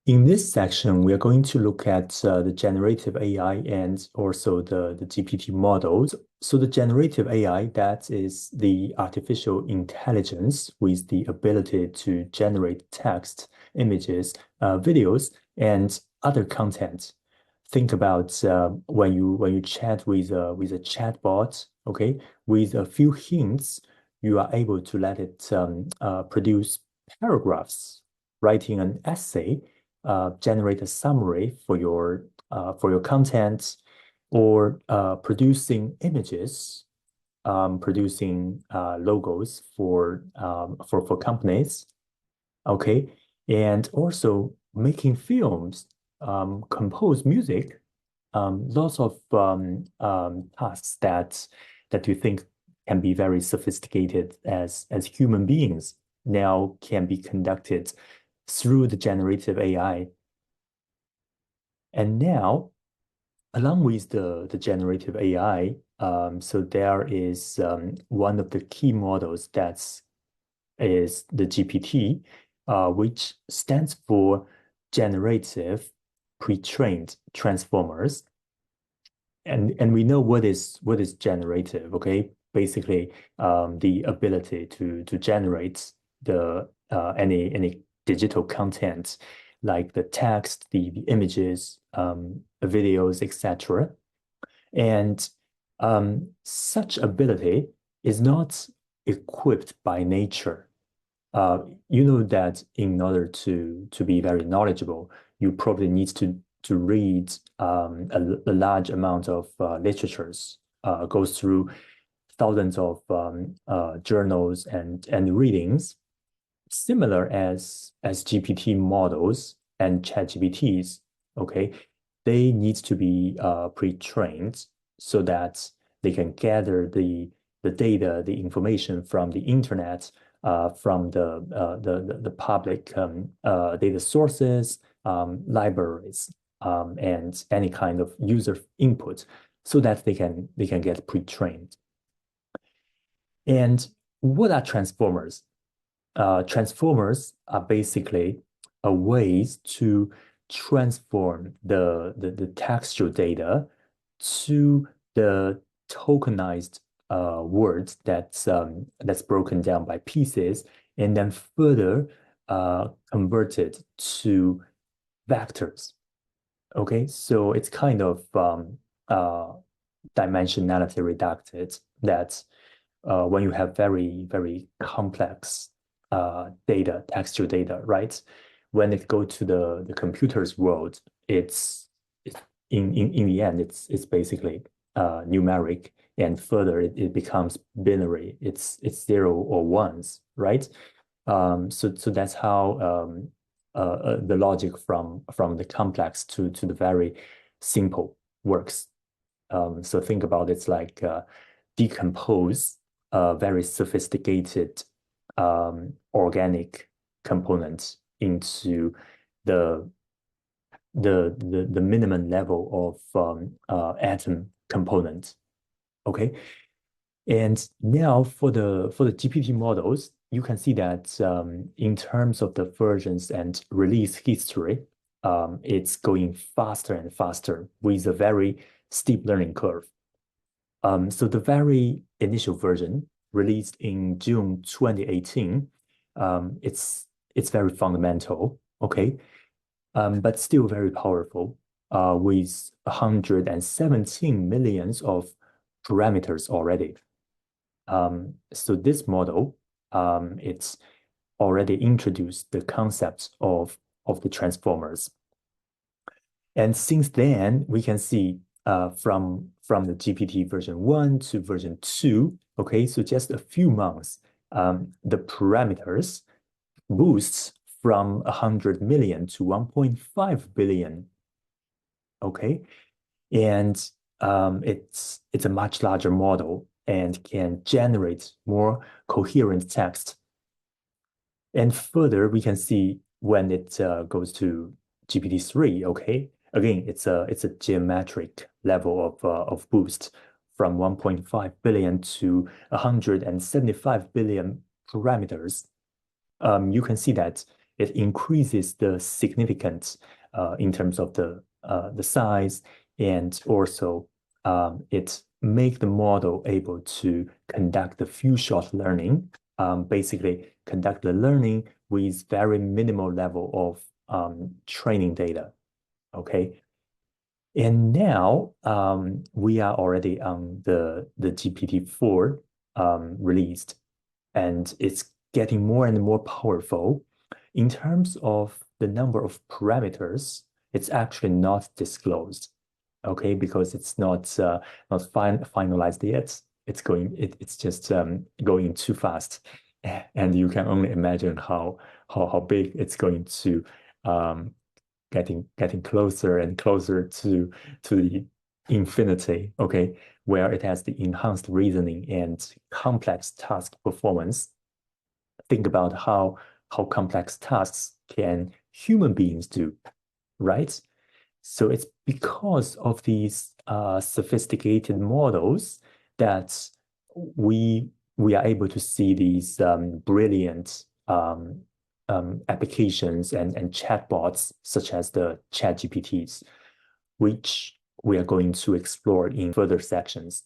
In this section, we are going to look at the generative AI and also the GPT models. So the generative AI, that is the artificial intelligence with the ability to generate text, images, videos, and other content. Think about when you chat with a chatbot, okay, with a few hints, you are able to let it produce paragraphs, writing an essay, generate a summary for your content, or producing images, producing logos for companies, okay, and also making films, compose music, lots of tasks that you think can be very sophisticated as human beings now can be conducted through the generative AI. And now, along with the generative AI, so there is one of the key models that is the GPT, which stands for Generative Pre-trained Transformers. And we know what is generative, okay? Basically, the ability to generate the any digital content like the text, the images, videos, etc. And such ability is not equipped by nature. You know that in order to be very knowledgeable, you probably need to read a large amount of literatures, go through thousands of journals and readings, similar as GPT models and ChatGPTs. Okay, they need to be pre-trained so that they can gather the data, the information from the internet, from the public data sources, libraries, and any kind of user input, so that they can get pre-trained. And what are transformers? Transformers are basically a ways to transform the textual data to the tokenized words that's broken down by pieces and then further converted to vectors. Okay, so it's kind of dimensionality reducted, that when you have very complex data, textual data, right? When it go to the computer's world, it's in the end, it's basically numeric, and further it becomes binary. It's zero or ones, right? So that's how the logic from the complex to the very simple works. So think about it's like decompose very sophisticated organic components into the minimum level of atom components. Okay, and now for the GPT models, you can see that in terms of the versions and release history, it's going faster and faster with a very steep learning curve. So the very initial version released in June 2018, it's very fundamental, okay, but still very powerful, with 117 millions of parameters already. So this model, it's already introduced the concepts of the transformers. And since then, we can see from the GPT version 1 to version 2, okay, so just a few months, the parameters boosts from 100 million to 1.5 billion, okay? And it's a much larger model and can generate more coherent text. And further, we can see when it goes to GPT-3, okay? Again, it's a geometric level of boost from 1.5 billion to 175 billion parameters. You can see that it increases the significance in terms of the size, and also it make the model able to conduct the few shot learning, basically conduct the learning with very minimal level of training data. Okay. And now we are already on the GPT-4 released, and it's getting more and more powerful. In terms of the number of parameters, it's actually not disclosed, okay, because it's not finalized yet. It's just going too fast, and you can only imagine how big it's going to um, getting closer and closer to the infinity, okay, where it has the enhanced reasoning and complex task performance. Think about how complex tasks can human beings do, right? So it's because of these sophisticated models that we are able to see these brilliant applications and chatbots such as the chat GPTs, which we are going to explore in further sections.